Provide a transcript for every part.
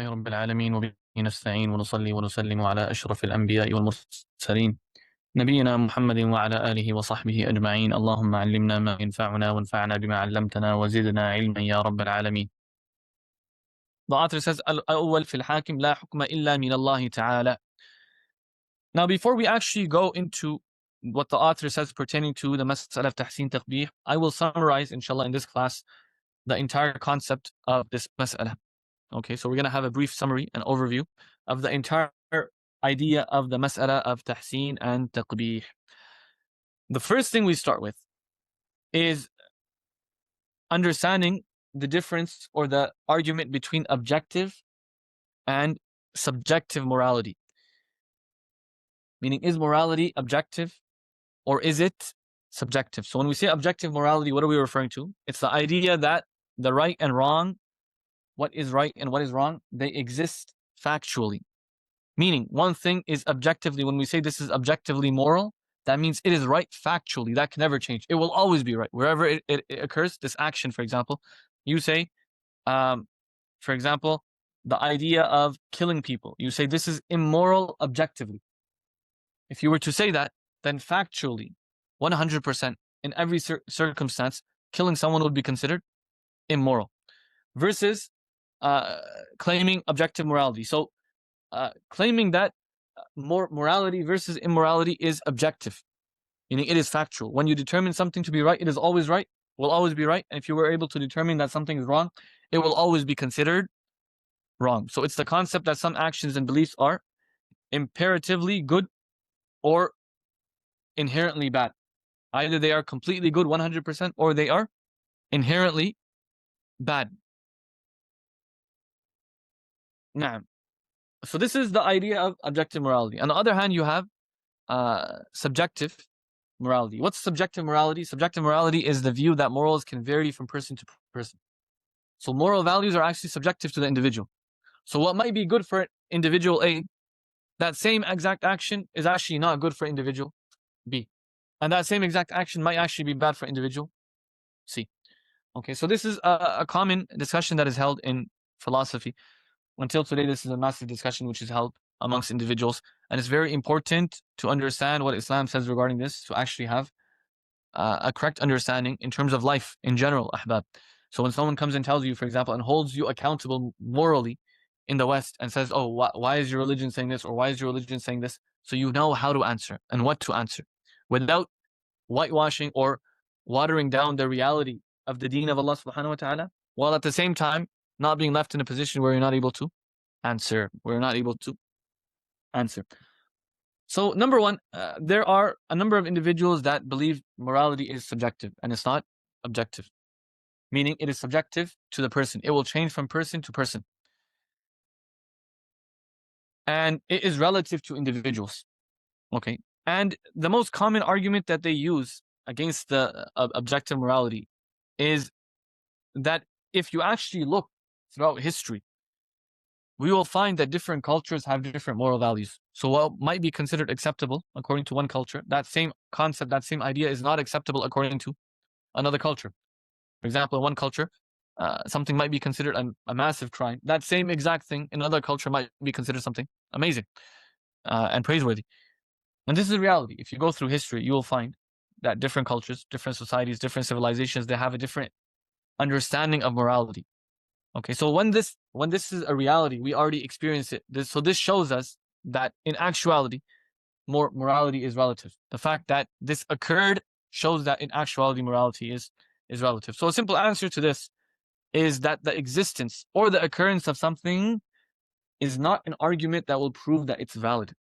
لله رب العالمين وبه نستعين ونصلي ونسلم على أشرف الأنبياء والمرسلين نبينا محمد وعلى آله وصحبه أجمعين. اللهم علمنا ما ينفعنا وانفعنا بما علمتنا وزدنا علما يا رب العالمين. The author says الأول في الحاكم لا حكم إلا من الله تعالى. Now before we actually go into what the author says pertaining to the mas'ala of Taḥsīn Taqbīḥ, I will summarize inshallah in this class the entire concept of this mas'ala. Okay, so we're going to have a brief summary and overview of the entire idea of the mas'ala of Taḥsīn and Taqbīḥ. The first thing we start with is understanding the difference or the argument between objective and subjective morality. Meaning, is morality objective or is it subjective? So when we say objective morality, what are we referring to? It's the idea that the right and wrong, what is right and what is wrong, they exist factually. Meaning, one thing is objectively, when we say this is objectively moral, that means it is right factually. That can never change. It will always be right. Wherever it occurs, this action, for example, you say, for example, the idea of killing people. You say this is immoral objectively. If you were to say that, then factually, 100%, in every circumstance, killing someone would be considered immoral. Versus claiming objective morality. So claiming that morality versus immorality is objective, meaning it is factual. When you determine something to be right, it is always right, will always be right. And if you were able to determine that something is wrong, it will always be considered wrong. So it's the concept that some actions and beliefs are imperatively good or inherently bad. Either they are completely good 100% or they are inherently bad. Nah. So this is the idea of objective morality. On the other hand, you have subjective morality. What's subjective morality? Subjective morality is the view that morals can vary from person to person. So moral values are actually subjective to the individual. So what might be good for individual A, that same exact action is actually not good for individual B. And that same exact action might actually be bad for individual C. Okay, so this is a common discussion that is held in philosophy. Until today, this is a massive discussion which is held amongst individuals. And it's very important to understand what Islam says regarding this, to actually have a correct understanding in terms of life in general, ahbab. So when someone comes and tells you, for example, and holds you accountable morally in the West and says, oh, why is your religion saying this? Or why is your religion saying this? So you know how to answer and what to answer without whitewashing or watering down the reality of the deen of Allah subhanahu wa ta'ala, while at the same time not being left in a position where you're not able to answer. So number one, there are a number of individuals that believe morality is subjective and it's not objective. Meaning it is subjective to the person. It will change from person to person. And it is relative to individuals. Okay. And the most common argument that they use against the objective morality is that if you actually look throughout history, we will find that different cultures have different moral values. So what might be considered acceptable according to one culture, that same concept, that same idea is not acceptable according to another culture. For example, in one culture, something might be considered a massive crime. That same exact thing in another culture might be considered something amazing and praiseworthy. And this is reality. If you go through history, you will find that different cultures, different societies, different civilizations, they have a different understanding of morality. Okay, so when this is a reality, we already experience it. So this shows us that in actuality, morality is relative. The fact that this occurred shows that in actuality, morality is relative. So a simple answer to this is that the existence or the occurrence of something is not an argument that will prove that it's valid.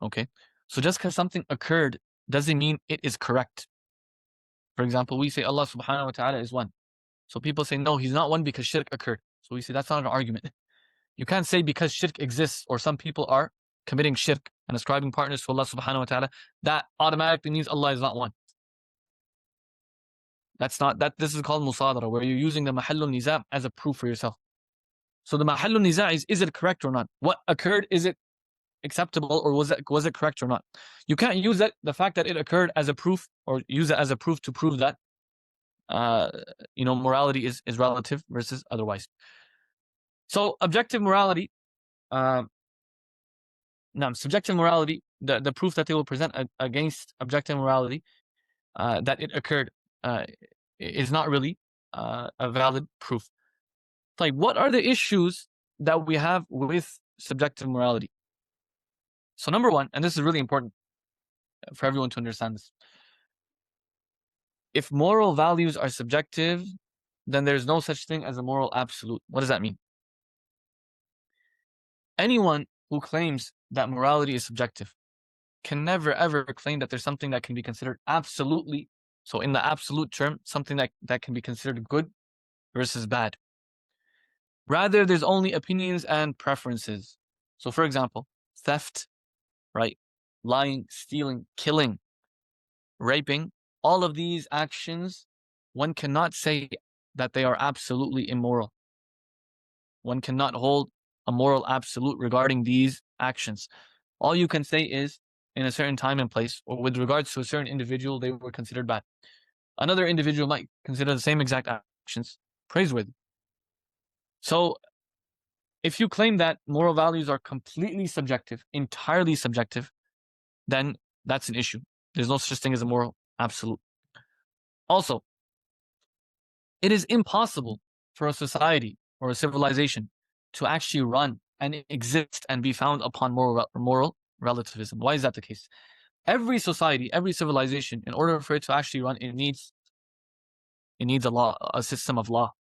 Okay, so just because something occurred doesn't mean it is correct. For example, we say Allah subhanahu wa ta'ala is one. So people say, no, he's not one because shirk occurred. So we say that's not an argument. You can't say because shirk exists or some people are committing shirk and ascribing partners to Allah subhanahu wa ta'ala, that automatically means Allah is not one. That's not that. This is called musadara, where you're using the mahallul niza' as a proof for yourself. So the mahallul niza' is it correct or not? What occurred, is it acceptable or was it correct or not? You can't use that, the fact that it occurred, as a proof, or use it as a proof to prove that morality is relative versus otherwise. So objective morality, no, subjective morality, the proof that they will present against objective morality, that it occurred, is not really a valid proof. Like, what are the issues that we have with subjective morality? So number one, and this is really important for everyone to understand this. If moral values are subjective, then there's no such thing as a moral absolute. What does that mean? Anyone who claims that morality is subjective can never ever claim that there's something that can be considered absolutely, so in the absolute term, something that can be considered good versus bad. Rather, there's only opinions and preferences. So for example, theft, right? Lying, stealing, killing, raping, all of these actions, one cannot say that they are absolutely immoral. One cannot hold a moral absolute regarding these actions. All you can say is, in a certain time and place, or with regards to a certain individual, they were considered bad. Another individual might consider the same exact actions praiseworthy. So, if you claim that moral values are completely subjective, entirely subjective, then that's an issue. There's no such thing as a moral absolute. Also, it is impossible for a society or a civilization to actually run and exist and be found upon moral relativism. Why is that the case? Every society, every civilization, in order for it to actually run, it needs a law, a system of law,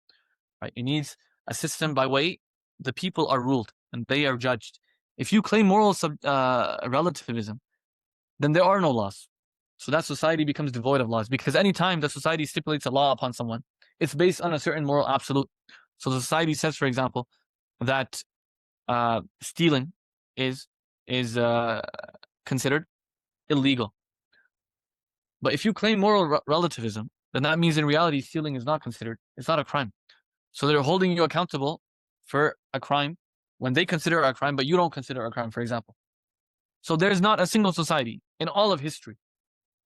right? It needs a system by way the people are ruled and they are judged. If you claim moral relativism, then there are no laws. So that society becomes devoid of laws, because anytime the society stipulates a law upon someone, it's based on a certain moral absolute. So the society says, for example, that stealing is considered illegal. But if you claim moral relativism, then that means in reality stealing is not considered. It's not a crime. So they're holding you accountable for a crime when they consider a crime, but you don't consider a crime, for example. So there's not a single society in all of history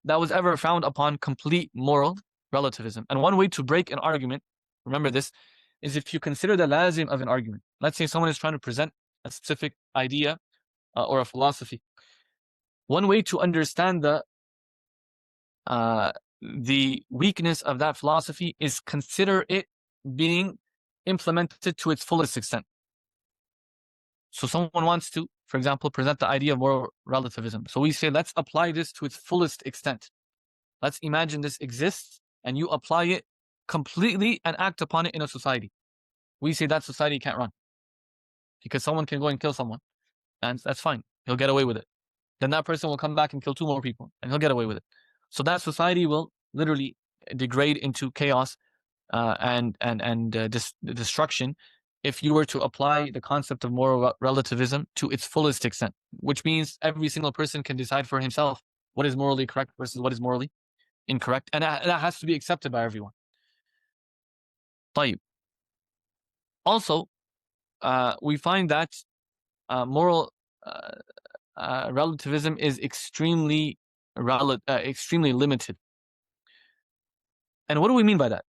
that was ever found upon complete moral relativism. And one way to break an argument, remember this, is if you consider the lazim of an argument. Let's say someone is trying to present a specific idea or a philosophy. One way to understand the weakness of that philosophy is consider it being implemented to its fullest extent. So someone wants to, for example, present the idea of moral relativism. So we say, let's apply this to its fullest extent. Let's imagine this exists and you apply it completely and act upon it in a society. We say that society can't run because someone can go and kill someone and that's fine. He'll get away with it. Then that person will come back and kill 2 more people and he'll get away with it. So that society will literally degrade into chaos and destruction if you were to apply the concept of moral relativism to its fullest extent, which means every single person can decide for himself what is morally correct versus what is morally incorrect, and that has to be accepted by everyone. طيب. Also, we find that moral relativism is extremely limited. And what do we mean by that?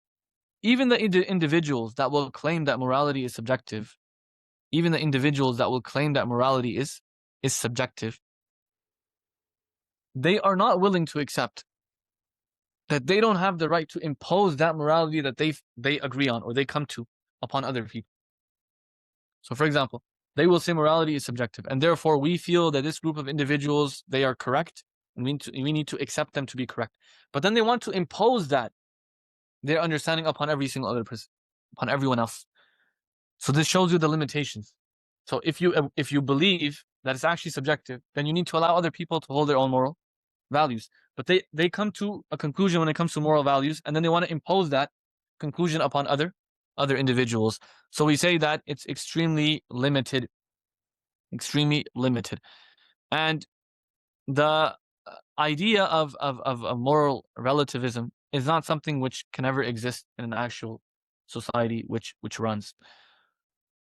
Even the individuals that will claim that morality is subjective, even the individuals that will claim that morality is subjective, they are not willing to accept that they don't have the right to impose that morality that they agree on or they come to upon other people. So for example, they will say morality is subjective, and therefore we feel that this group of individuals, they are correct, and we need to accept them to be correct. But then they want to impose that, their understanding, upon every single other person, upon everyone else. So this shows you the limitations. So if you believe that it's actually subjective, then you need to allow other people to hold their own moral values. But they come to a conclusion when it comes to moral values, and then they want to impose that conclusion upon other individuals. So we say that it's extremely limited. And the idea of moral relativism is not something which can ever exist in an actual society which runs.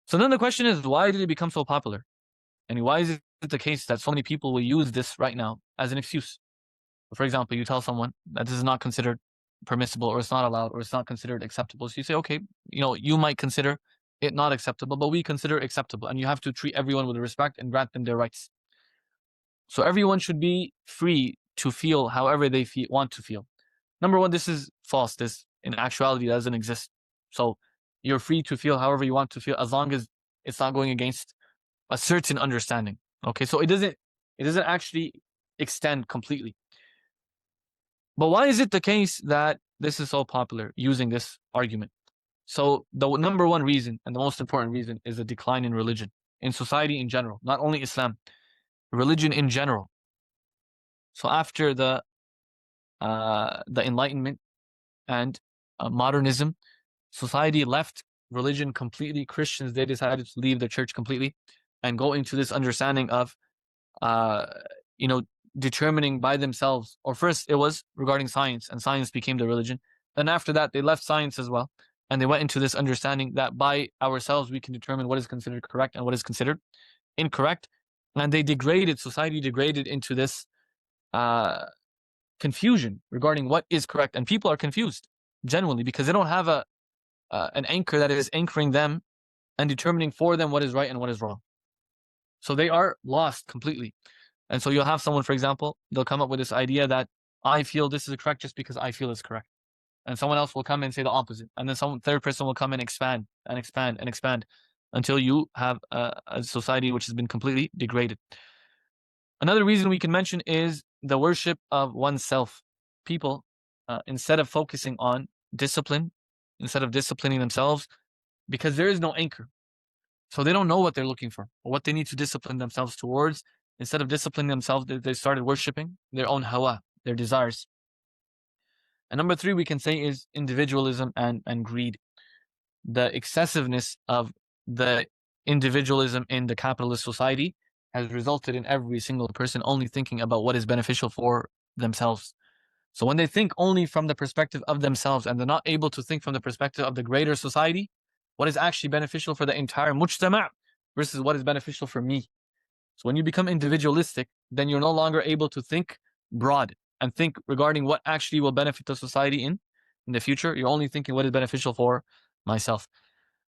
So then the question is, why did it become so popular? And why is it the case that so many people will use this right now as an excuse? For example, you tell someone that this is not considered permissible, or it's not allowed, or it's not considered acceptable. So you say, okay, you might consider it not acceptable, but we consider it acceptable. And you have to treat everyone with respect and grant them their rights. So everyone should be free to feel however they want to feel. Number one, this is false. This, in actuality, doesn't exist. So you're free to feel however you want to feel, as long as it's not going against a certain understanding. Okay, so it doesn't actually extend completely. But why is it the case that this is so popular, using this argument? So the number one reason, and the most important reason, is a decline in religion, in society in general, not only Islam, religion in general. So after the Enlightenment and modernism, society left religion completely. Christians, they decided to leave the church completely and go into this understanding of determining by themselves. Or first it was regarding science, and science became the religion. Then after that, they left science as well, and they went into this understanding that by ourselves we can determine what is considered correct and what is considered incorrect. And society degraded into this confusion regarding what is correct. And people are confused, genuinely, because they don't have an anchor that is anchoring them and determining for them what is right and what is wrong. So they are lost completely. And so you'll have someone, for example, they'll come up with this idea that I feel this is correct just because I feel it's correct. And someone else will come and say the opposite. And then some third person will come and expand and expand and expand until you have a society which has been completely degraded. Another reason we can mention is the worship of oneself. People, instead of focusing on discipline, instead of disciplining themselves, because there is no anchor. So they don't know what they're looking for or what they need to discipline themselves towards. Instead of disciplining themselves, they started worshiping their own hawa, their desires. And number three, we can say, is individualism and greed. The excessiveness of the individualism in the capitalist society has resulted in every single person only thinking about what is beneficial for themselves. So when they think only from the perspective of themselves and they're not able to think from the perspective of the greater society, what is actually beneficial for the entire mujtama' versus what is beneficial for me. So when you become individualistic, then you're no longer able to think broad and think regarding what actually will benefit the society in the future. You're only thinking what is beneficial for myself.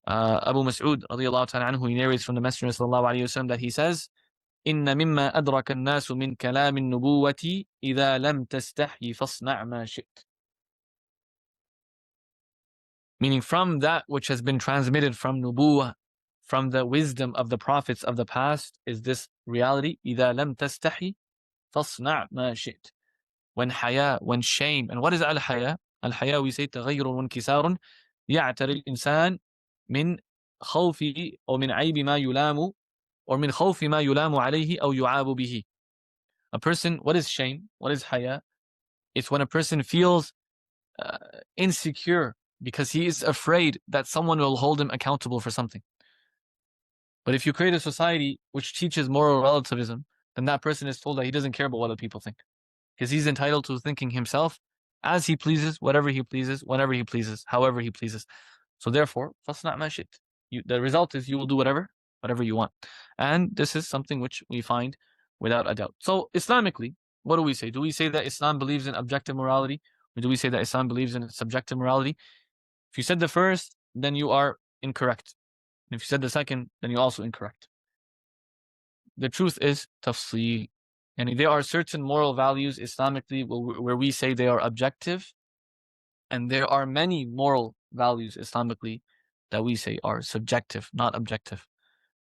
Abu Mas'ud radiallahu ta'ala anhu, he narrates from the Messenger sallallahu alayhi wasallam that he says, إن مما أدرك الناس من كلام النبوة إذا لم تستحي فاصنع ما شئت. Meaning, from that which has been transmitted from nubuwah, from the wisdom of the prophets of the past, is this reality: إذا لم تستحي فاصنع ما شئت. When haya, when shame. And what is al-haya? Al-haya, we say تغير وانكسار يعتري الإنسان من خوف أو من عيب ما يلام or من خوف ما يلام عليه أو يعاب به. A person, what is shame? What is haya? It's when a person feels insecure because he is afraid that someone will hold him accountable for something. But if you create a society which teaches moral relativism, then that person is told that he doesn't care about what other people think, because he's entitled to thinking himself as he pleases, whatever he pleases, whenever he pleases, however he pleases. So therefore, فَاصْنَعْ مَا شِئْتَ. The result is you will do whatever you want. And this is something which we find without a doubt. So Islamically, what do we say? Do we say that Islam believes in objective morality? Or do we say that Islam believes in subjective morality? If you said the first, then you are incorrect. And if you said the second, then you're also incorrect. The truth is tafsīl. And there are certain moral values Islamically where we say they are objective, and there are many moral values Islamically that we say are subjective, not objective.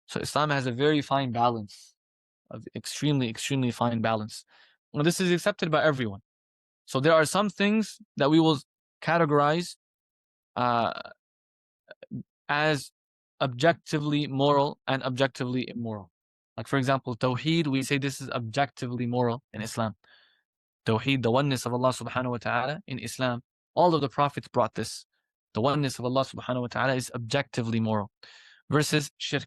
So Islam has a very fine balance, of extremely, extremely fine balance. And this is accepted by everyone. So there are some things that we will categorize as objectively moral and objectively immoral. Like, for example, tawḥīd, we say this is objectively moral in Islam. Tawḥīd, the oneness of Allah subhanahu wa ta'ala in Islam, all of the prophets brought this. The oneness of Allah subhanahu wa ta'ala is objectively moral. Versus shirk,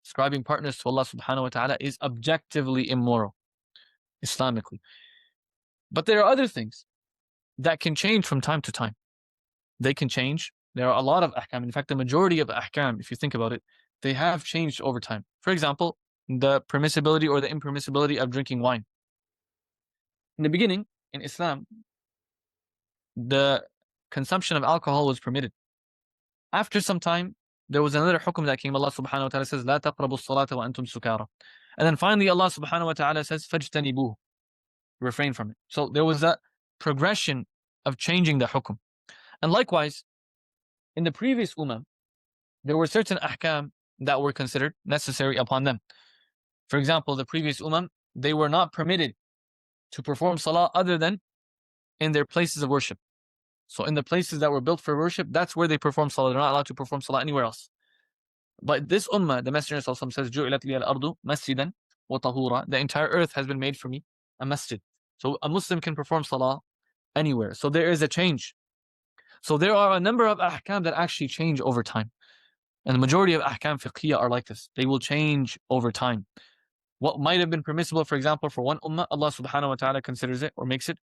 ascribing partners to Allah subhanahu wa ta'ala, is objectively immoral, Islamically. But there are other things that can change from time to time. They can change. There are a lot of ahkam. In fact, the majority of ahkam, if you think about it, they have changed over time. For example, the permissibility or the impermissibility of drinking wine. In the beginning, in Islam, the consumption of alcohol was permitted. After some time, there was another hukum that came. Allah subhanahu wa ta'ala says, لا تقربوا الصلاة وأنتم سكارى. And then finally Allah subhanahu wa ta'ala says, فاجتنبوه. Refrain from it. So there was a progression of changing the hukum. And likewise, in the previous ummah, there were certain ahkam that were considered necessary upon them. For example, the previous ummah, they were not permitted to perform salah other than in their places of worship. So in the places that were built for worship, that's where they perform salah. They're not allowed to perform salah anywhere else. But this ummah, the Messenger says, جُعِلَتْ لِيَ الْأَرْضُ مَسْجِدًا وَطَهُورًا. The entire earth has been made for me a masjid. So a Muslim can perform salah anywhere. So there is a change. So there are a number of ahkam that actually change over time. And the majority of ahkam fiqhiyah are like this. They will change over time. What might have been permissible, for example, for one ummah, Allah subhanahu wa ta'ala considers it or makes it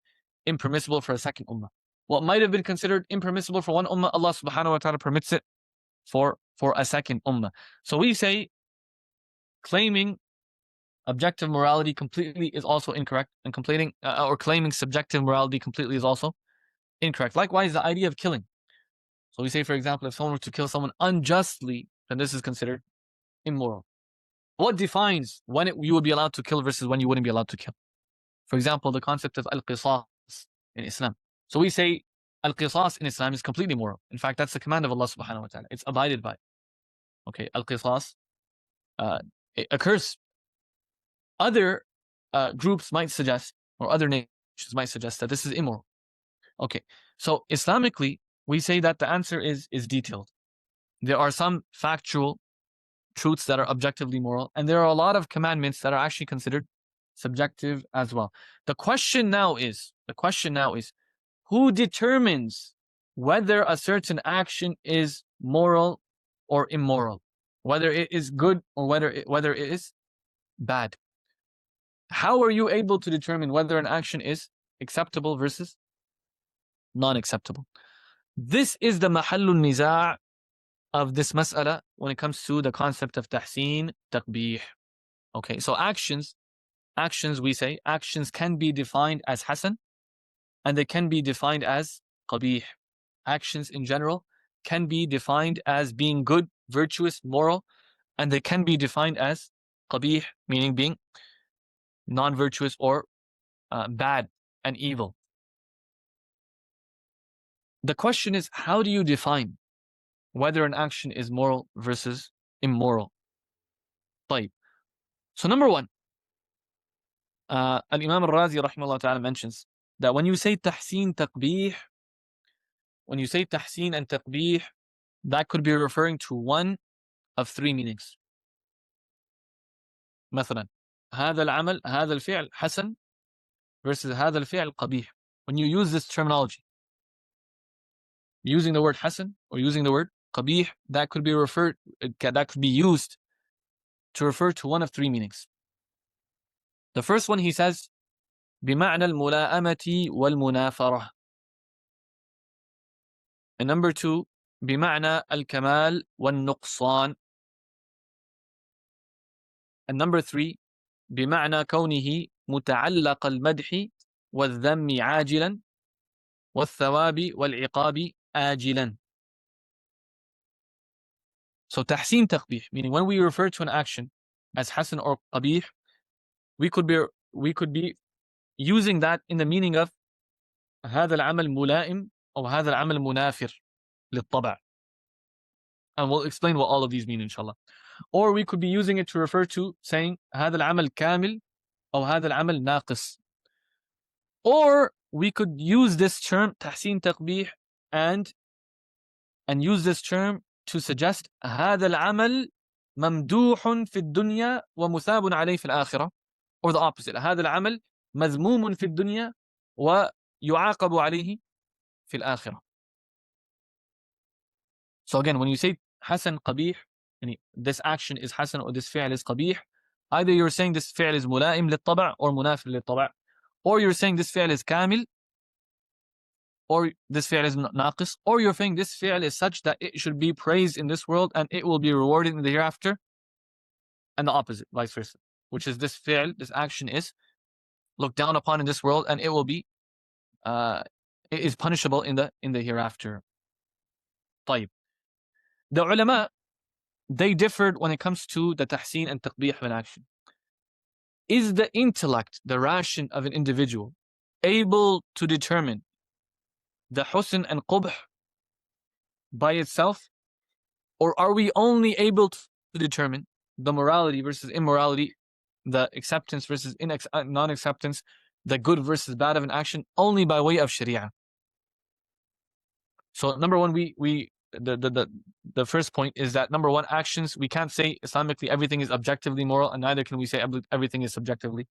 impermissible for a second ummah. What might have been considered impermissible for one ummah, Allah subhanahu wa ta'ala permits it for a second ummah. So we say claiming objective morality completely is also incorrect, and claiming subjective morality completely is also incorrect. Likewise, the idea of killing. So we say, for example, if someone were to kill someone unjustly, then this is considered immoral. What defines when you would be allowed to kill versus when you wouldn't be allowed to kill? For example, the concept of al-qisās in Islam. So we say al-qisās in Islam is completely moral. In fact, that's the command of Allah subhanahu wa ta'ala. It's abided by. Okay, al-qisās it occurs. Other groups might suggest, or other nations might suggest that this is immoral. Okay, so Islamically, we say that the answer is detailed. There are some factual truths that are objectively moral, and there are a lot of commandments that are actually considered subjective as well. The question now is, who determines whether a certain action is moral or immoral, whether it is good or whether it is bad? How are you able to determine whether an action is acceptable versus non-acceptable? This is the mahallun nizaa' of this mas'ala when it comes to the concept of taḥsīn, taqbīḥ. Okay, so actions, we say, actions can be defined as hasan, and they can be defined as qabīḥ. Actions in general can be defined as being good, virtuous, moral, and they can be defined as qabīḥ, meaning being non-virtuous or bad and evil. The question is, how do you define whether an action is moral versus immoral? طيب. So number one, Al-Imam al-Razi rahimahullah ta'ala mentions that when you say taḥsīn, taqbīḥ, when you say taḥsīn and taqbīḥ, that could be referring to one of three meanings. مثلا هذا العمل هذا الفعل حسن versus هذا الفعل قبيح. When you use this terminology, using the word hasan or using the word qabīḥ, that could be used to refer to one of three meanings. The first one, he says, بمعنى الملائمة والمنافرة. And number two, بمعنى الكمال والنقصان. And number three, بمعنى كونه متعلق المدح والذم عاجلا والثواب والعقاب آجلا. So taḥsīn, taqbīḥ, meaning when we refer to an action as hasan or qabīḥ, we could be using that in the meaning of هذا العمل ملائم or هذا العمل منافر للطبع. And we'll explain what all of these mean, inshallah. Or we could be using it to refer to saying هذا العمل كامل or هذا العمل ناقص. Or we could use this term taḥsīn, taqbīḥ, and use this term to suggest هذا العمل ممدوح في الدنيا ومثاب عليه في الآخرة, or the opposite, هذا العمل مذموم في الدنيا ويعاقب عليه في الآخرة. So again, when you say hasan, qabīḥ, this action is hasan or this fi'l is qabīḥ, either you're saying this fi'l is mula'im للطبع or munafir للطبع, or you're saying this fi'l is kamil, or this fi'l is naqis, or you're saying this fi'l is such that it should be praised in this world and it will be rewarded in the hereafter, and the opposite, vice versa, which is this fi'l, this action is looked down upon in this world and it will be it is punishable in the hereafter. طيب. The ulama, they differed when it comes to the taḥsīn and taqbīḥ of an action. Is the intellect, the ration of an individual, able to determine the husn and qubh by itself? Or are we only able to determine the morality versus immorality, the acceptance versus non-acceptance, the good versus bad of an action only by way of Shari'ah? So number one, the first point is that number one, actions, we can't say Islamically everything is objectively moral, and neither can we say everything is subjectively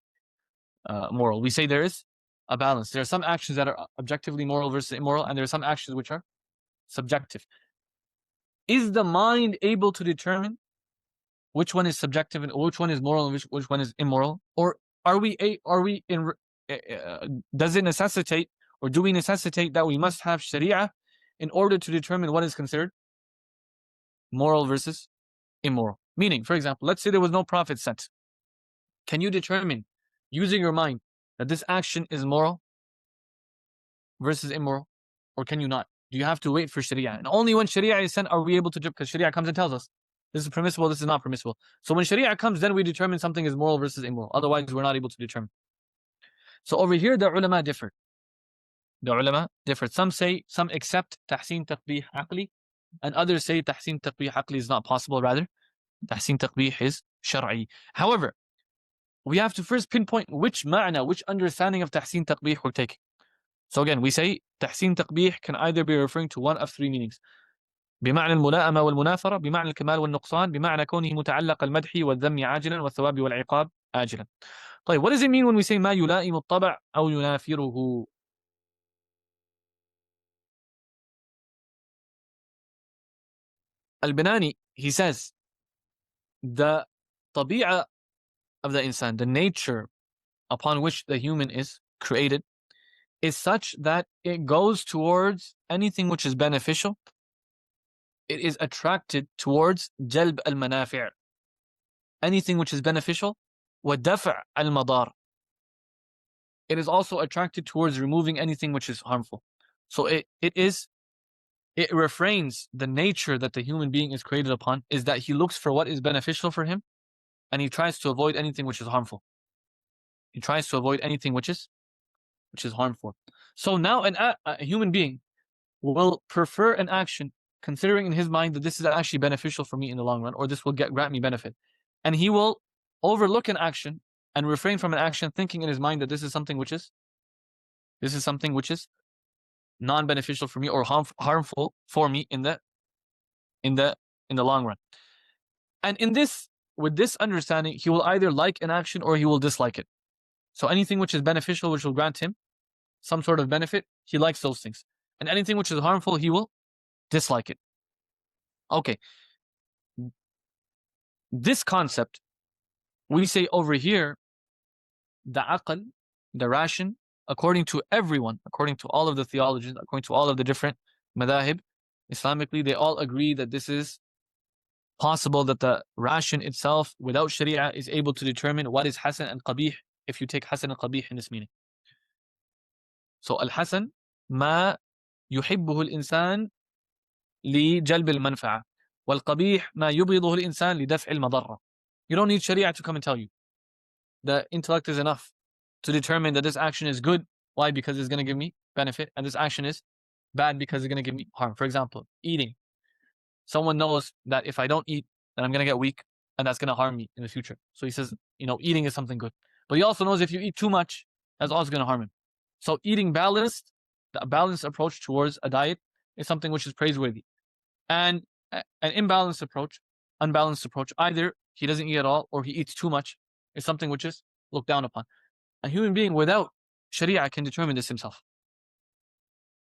moral. We say there is a balance. There are some actions that are objectively moral versus immoral, and there are some actions which are subjective. Is the mind able to determine which one is subjective and which one is moral and which one is immoral? Or does it necessitate, or do we necessitate that we must have Shari'ah in order to determine what is considered moral versus immoral? Meaning, for example, let's say there was no prophet sent. Can you determine, using your mind, that this action is moral versus immoral? Or can you not? Do you have to wait for Shari'ah? And only when Shari'ah is sent are we able to, because Shari'ah comes and tells us this is permissible, this is not permissible. So when Shari'ah comes, then we determine something is moral versus immoral. Otherwise, we're not able to determine. So over here, the ulama differed. Some accept Taḥsīn Taqbīḥ aqli, and others say Taḥsīn Taqbīḥ aqli is not possible. Rather, Taḥsīn Taqbīḥ is Shar'i. However, we have to first pinpoint which ma'na, which understanding of Taḥsīn Taqbīḥ we're taking. So again, we say Taḥsīn Taqbīḥ can either be referring to one of three meanings. بمعنى الملائمة والمنافرة، بمعنى الكمال والنقصان، بمعنى كونه متعلق المدح والذم عاجلا والثواب والعقاب آجلا. طيب, what does it mean when we say ما يلائم الطبع أو ينافره? Al-Banani, he says, the tabi'ah of the insan, the nature upon which the human is created, is such that it goes towards anything which is beneficial. It is attracted towards jalb al-manafi', anything which is beneficial, wa daf' al-madar. It is also attracted towards removing anything which is harmful. So it refrains, the nature that the human being is created upon is that he looks for what is beneficial for him, and he tries to avoid anything which is harmful. He tries to avoid anything which is harmful. So now a human being will prefer an action considering in his mind that this is actually beneficial for me in the long run, or this will grant me benefit. And he will overlook an action and refrain from an action, thinking in his mind that this is something which is non-beneficial for me or harmful for me in the long run. And with this understanding, he will either like an action or he will dislike it. So anything which is beneficial, which will grant him some sort of benefit, he likes those things. And anything which is harmful, he will dislike it. Okay. This concept, we say over here, the aql, the ration, according to everyone, according to all of the theologians, according to all of the different madahib, Islamically, they all agree that this is possible, that the ration itself, without Shari'ah, is able to determine what is hasan and qabīḥ, if you take hasan and qabīḥ in this meaning. So al-hasan, ma yuhibbuhu al-insan li jalb al-manfa'a, wal-qabīḥ ma yubghiduhu al-insan li daf' al-madarra. You don't need Shari'ah to come and tell you. The intellect is enough to determine that this action is good. Why? Because it's going to give me benefit, and this action is bad because it's going to give me harm. For example, eating. Someone knows that if I don't eat, then I'm going to get weak, and that's going to harm me in the future. So he says, eating is something good. But he also knows if you eat too much, that's also going to harm him. So eating balanced, a balanced approach towards a diet is something which is praiseworthy. And an unbalanced approach, either he doesn't eat at all or he eats too much, is something which is looked down upon. A human being without Shari'ah can determine this himself.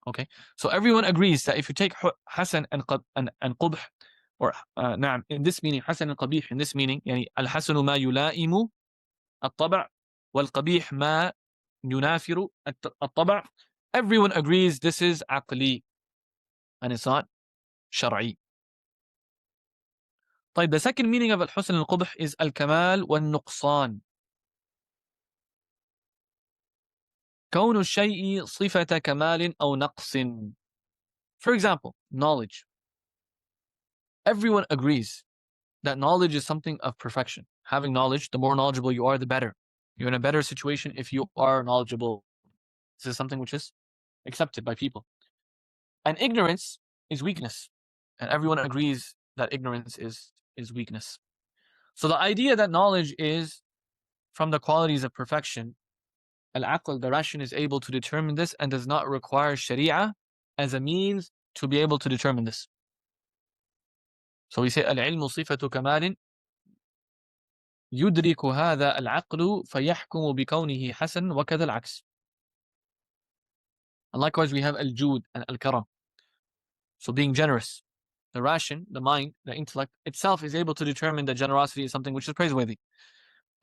Okay, so everyone agrees that if you take hasan and qubh, or in this meaning, hasan and qabīḥ in this meaning, yani al-hasanu ma yulaimu at-tab'a wal-qabīḥ ma yunafiru at-tab'a, everyone agrees this is aqli and it's not shar'i. طيب, the second meaning of al-husn and al-qubh is al-kamal wal-nuqsan. كون الشيء صفة كمال أو نقص. For example, knowledge. Everyone agrees that knowledge is something of perfection. Having knowledge, the more knowledgeable you are, the better. You're in a better situation if you are knowledgeable. This is something which is accepted by people. And ignorance is weakness. And everyone agrees that ignorance is weakness. So the idea that knowledge is from the qualities of perfection, al-aql, the ration, is able to determine this and does not require Shari'ah as a means to be able to determine this. So we say al-ilmu sifatu kamalin يدرك هذا العقل فيحكم بكونه حسن وكذا العكس. And likewise we have al-jud and al-karam. So being generous. The ration, the mind, the intellect itself is able to determine that generosity is something which is praiseworthy.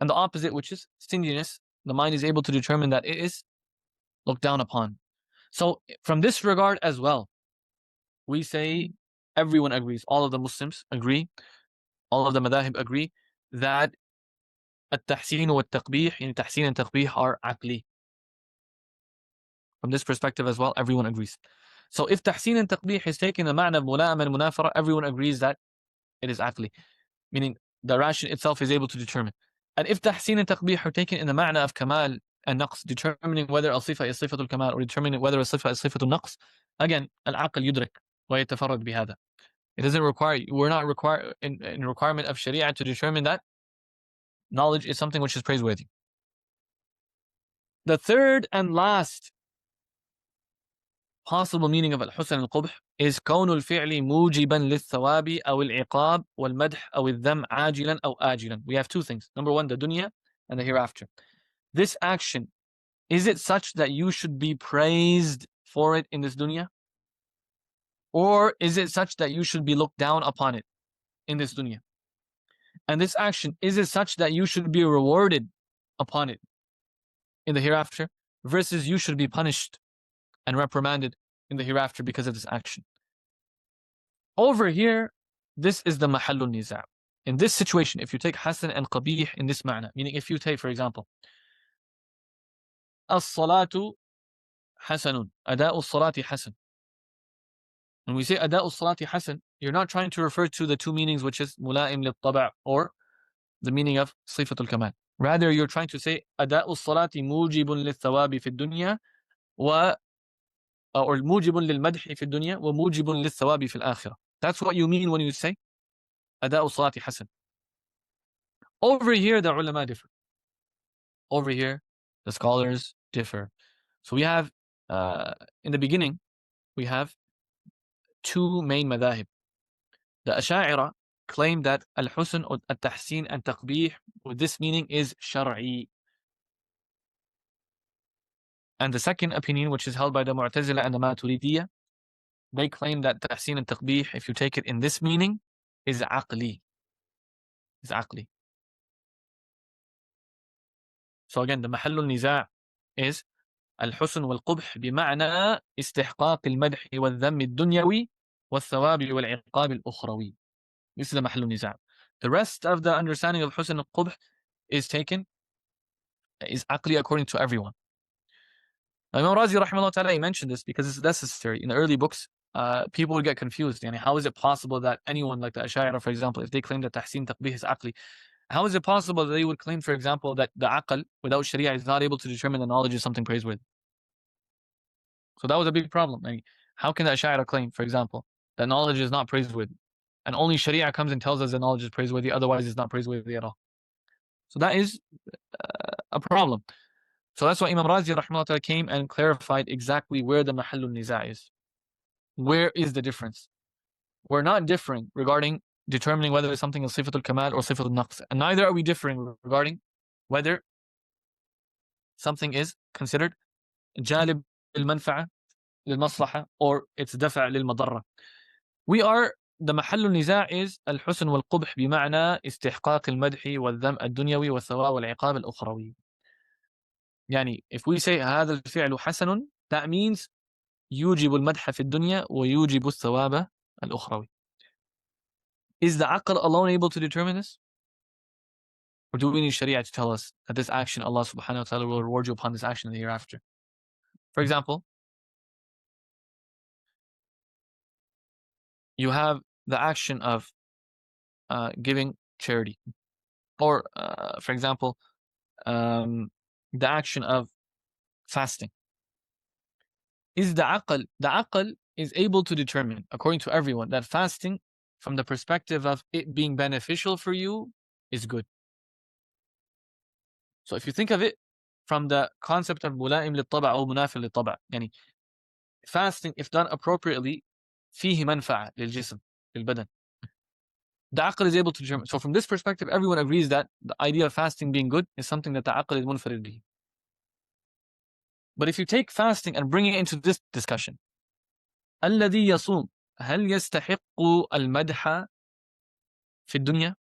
And the opposite, which is stinginess, the mind is able to determine that it is looked down upon. So from this regard as well, we say everyone agrees, all of the Muslims agree, all of the madahib agree that التحسين والتقبيح, يعني تحسين and taqbīḥ, are aqli. From this perspective as well, everyone agrees. So if تحسين and taqbīḥ is taken the ma'na of mula'ama and munafara, everyone agrees that it is aqli, meaning the ration itself is able to determine. And if تحسين and taqbīḥ are taken in the ma'na of kamal and naqs, determining whether al-sifa is sifatul kamal or determining whether al-sifa is sifatul naqs, again, al-aql yudrik wa yatafarrad bihada. It doesn't require, we're not required in requirement of Shari'ah to determine that knowledge is something which is praiseworthy. The third and last possible meaning of al-husn al-qubh is كون الفعل موجبا للثواب أو العقاب والمدح أو الذم عاجلا أو آجلا. We have two things. Number one, the dunya and the hereafter. This action, is it such that you should be praised for it in this dunya? Or is it such that you should be looked down upon it in this dunya? And this action, is it such that you should be rewarded upon it in the hereafter, versus you should be punished and reprimanded in the hereafter because of this action? Over here, this is the mahallun niza'. In this situation, if you take hasan and qabih in this ma'na, meaning if you take, for example, as-salatu hasanun, ada'u as-salati hasan. When we say ada'u as-salati hasan, you're not trying to refer to the two meanings, which is mula'im lit-tab' or the meaning of sifatul kamal. Rather, you're trying to say ada'u as-salati mujibun lit-thawabi fi dunya wa or mujibun lil-madhi fi dunya wa mujibun lit-thawabi fi al-akhirah. That's what you mean when you say ada'u as-salati hasan. Over here, the ulama differ. Over here, the scholars differ. So we have, in the beginning, we have two main madahib. The Ashʿarī claim that al-husn or al-taḥsīn and taqbīḥ with this meaning is shar'i. And the second opinion, which is held by the Muʿtazilah and the Māturīdīs, they claim that taḥsīn and taqbīḥ, if you take it in this meaning, is aqli. Is aqli. So again, the محل النزاع is الحسن والقبح بمعنى استحقاق المدح والذم الدنيوي والثواب والعقاب الأخروي. This is the محل النزاع. The rest of the understanding of حسن القبح is taken, is aqli according to everyone. Imam Razi rahimahullah ta'ala, he mentioned this because it's necessary. In the early books, people would get confused. Yani, how is it possible that anyone like the Ashʿarī, for example, if they claim that taḥsīn taqbīḥ is aqli, how is it possible that they would claim, for example, that the aql without Shari'ah is not able to determine that knowledge is something praiseworthy? So that was a big problem. I mean, how can the Ashʿarī claim, for example, that knowledge is not praiseworthy, and only Shari'ah comes and tells us that knowledge is praiseworthy, otherwise it's not praiseworthy at all? So that is a problem. So that's why Imam Razi rahimahullah came and clarified exactly where the mahallun niza' is. Where is the difference? We're not differing regarding determining whether something is sifatul kamal or sifatul naqs, and neither are we differing regarding whether something is considered jalib lil-manfa'a lil-maslaha or it's dafa' lil-madarra. We are, the محل النزاع is الحسن والقبح بمعنى استحقاق المدح والذم الدنيوي والثواب والعقاب الأخروي. يعني if we say هذا الفعل حسن, that means يوجب المدح في الدنيا ويوجب الثواب الأخروي. Is the aql alone able to determine this? Or do we need Shari'ah to tell us that this action, Allah subhanahu wa ta'ala will reward you upon this action in the hereafter? For example, you have the action of giving charity, or for example, the action of fasting. Is the aql is able to determine, according to everyone, that fasting, from the perspective of it being beneficial for you, is good. So if you think of it from the concept of ملائم للطبع أو منافع للطبع, يعني fasting, if done appropriately, فيه منفعة للجسم, للبدن. The aql is able to determine. So from this perspective, everyone agrees that the idea of fasting being good is something that the aql is munfarid bihi. But if you take fasting and bring it into this discussion, الذي يصوم هل يستحق المدح في الدنيا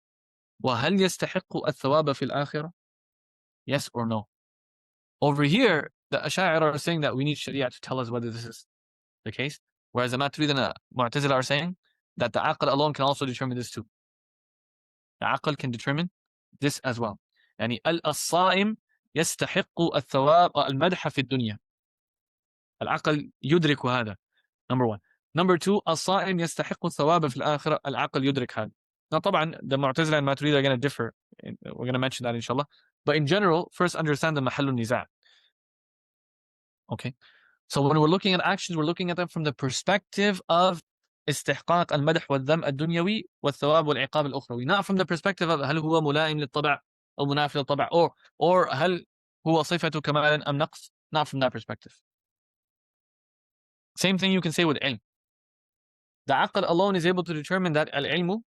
وهل يستحق الثواب في الآخرة? Yes or no? Over here, the Ashʿarīs are saying that we need Shari'ah to tell us whether this is the case, whereas the Māturīdīs and the Muʿtazilah are saying that the aql alone can also determine this too. The aql can determine this as well. يعني الصائم يستحق الثواب المدح في الدنيا. العقل يدرك هذا. Number one. Number two, الصائم يستحق الثواب في الآخرة. العقل يدرك هذا. Now طبعا the Mu'tazilah and Māturīdī are going to differ. We're going to mention that inshallah. But in general, first understand the محل النزاع. Okay. So when we're looking at actions, we're looking at them from the perspective of استحقاق المدح والذم الدنيوي والثواب والعقاب الأخروي. Not from the perspective of هل هو ملائم للطبع أو منافي للطبع, or هل هو صفة كمال أم نقص. Not from that perspective. Same thing you can say with ilm. The aql alone is able to determine that al-ilmu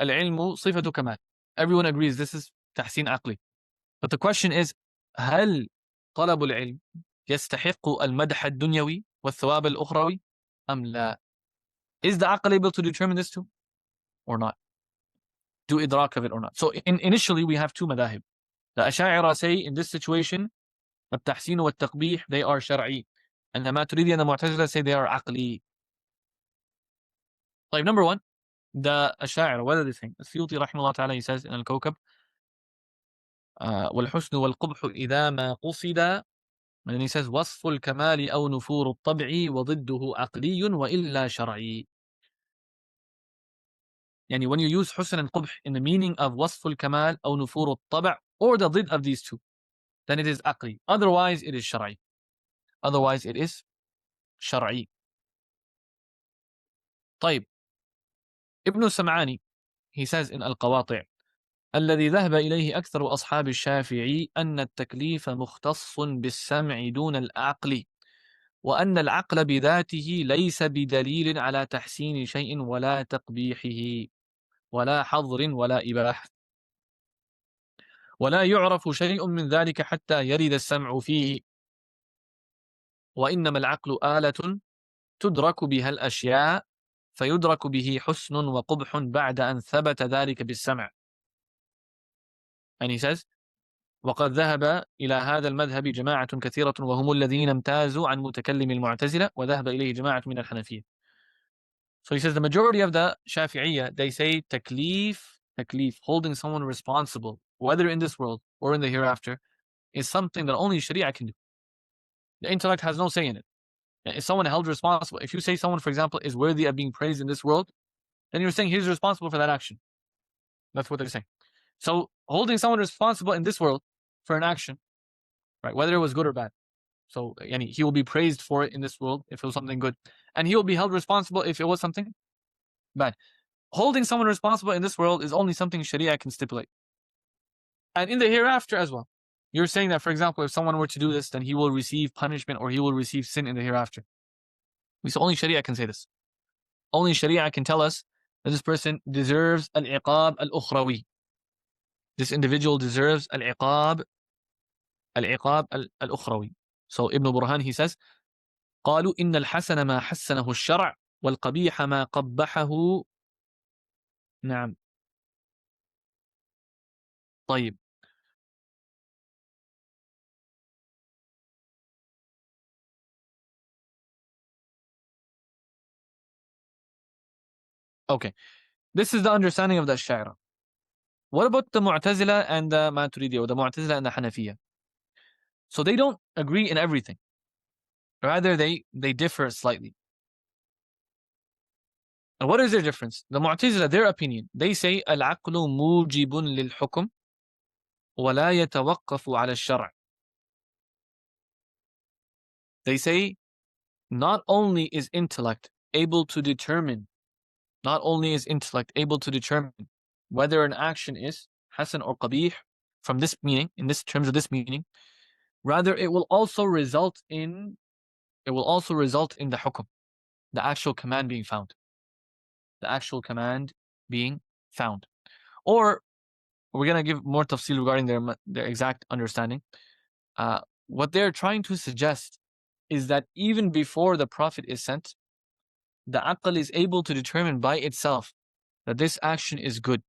صفة كمال. Everyone agrees this is تحسين عقلي. But the question is, هل طلب العلم يستحق المدح الدنيوي والثواب الأخروي أم لا? Is the aql able to determine this too or not? Do idrak of it or not? So initially we have two madahib. The Ashā'irah say in this situation, التحسين والتقبيح, they are شرعي. And the Māturīdī and the Mu'tazilah say they are عقلي. Like number one, the Ashā'irah, what are they saying? As-Suyūṭī rahimahullah ta'ala, he says in al-Kawkab, والحسن والقبح إذا ما قصد, and then he says وصف الكمال أو نفور الطبع وضده عقلي وإلا شرعي. يعني when you use حسن and قبح in the meaning of وصف الكمال أو نفور الطبع, or the ضد of these two, then it is عقلي. Otherwise it is شرعي. Otherwise it is شرعي. طيب, Ibn Sam'ani, he says in القواطع, الذي ذهب إليه أكثر أصحاب الشافعي أن التكليف مختص بالسمع دون العقل, وأن العقل بذاته ليس بدليل على تحسين شيء ولا تقبيحه ولا حظر ولا إباحة, ولا يعرف شيء من ذلك حتى يرد السمع فيه, وإنما العقل آلة تدرك بها الأشياء فيدرك به حسن وقبح بعد أن ثبت ذلك بالسمع. And he says, وقد ذهب إلى هذا المذهب جماعة كثيرة وهم الذين امتازوا عن متكلم المعتزلة وذهب إليه جماعة من الحنفية. So he says the majority of the Shafi'iyya, they say taklif, holding someone responsible, whether in this world or in the hereafter, is something that only Shari'ah can do. The intellect has no say in it. Is someone held responsible? If you say someone, for example, is worthy of being praised in this world, then you're saying he's responsible for that action. That's what they're saying. So holding someone responsible in this world for an action, right, whether it was good or bad, so he will be praised for it in this world if it was something good, and he will be held responsible if it was something bad. Holding someone responsible in this world is only something Sharia can stipulate, and in the hereafter as well. You're saying that, for example, if someone were to do this, then he will receive punishment or he will receive sin in the hereafter. We say only Sharia can say this. Only Sharia can tell us that this person deserves al-iqab al-ukhrawi. This individual deserves al-iqab al-ukhrawi. So Ibn Burhan, he says, قالوا إن الحسن ما حسنه الشرع والقبيح ما قبحه. نعم. طيب. Okay. This is the understanding of the Ash'arī. What about the Mu'tazilah and the Māturīdī, or the Mu'tazilah and the Hanafiyya? So they don't agree in everything. Rather, they differ slightly. And what is their difference? The Mu'tazilah, their opinion, they say العقل موجب للحكم ولا يتوقف على الشرع. They say not only is intellect able to determine whether an action is hasan or qabīḥ from this meaning, in this terms of this meaning, rather it will also result in the hukum, the actual command being found. Or we're going to give more tafsil regarding their exact understanding. What they're trying to suggest is that even before the Prophet is sent, the aql is able to determine by itself that this action is good.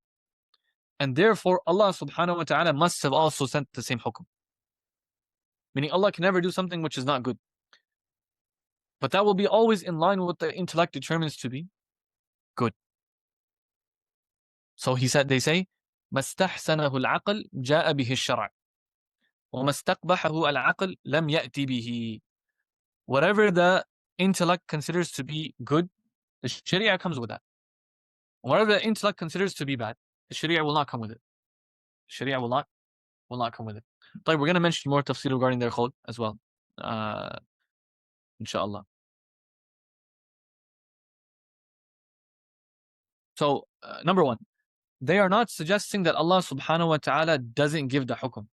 And therefore, Allah subhanahu wa ta'ala must have also sent the same hukum. Meaning Allah can never do something which is not good. But that will be always in line with what the intellect determines to be good. So they say, مَا اسْتَحْسَنَهُ الْعَقْلِ جَاءَ بِهِ الشَّرْعِ وَمَا اسْتَقْبَحَهُ الْعَقْلِ لَمْ يَأْتِ بِهِ. Whatever the intellect considers to be good, the Shari'ah comes with that. Whatever the intellect considers to be bad, the Shari'ah will not come with it. Shari'ah will not come with it. But we're going to mention more tafsir regarding their qawl as well, inshallah. So, number one, they are not suggesting that Allah subhanahu wa ta'ala doesn't give the hukum.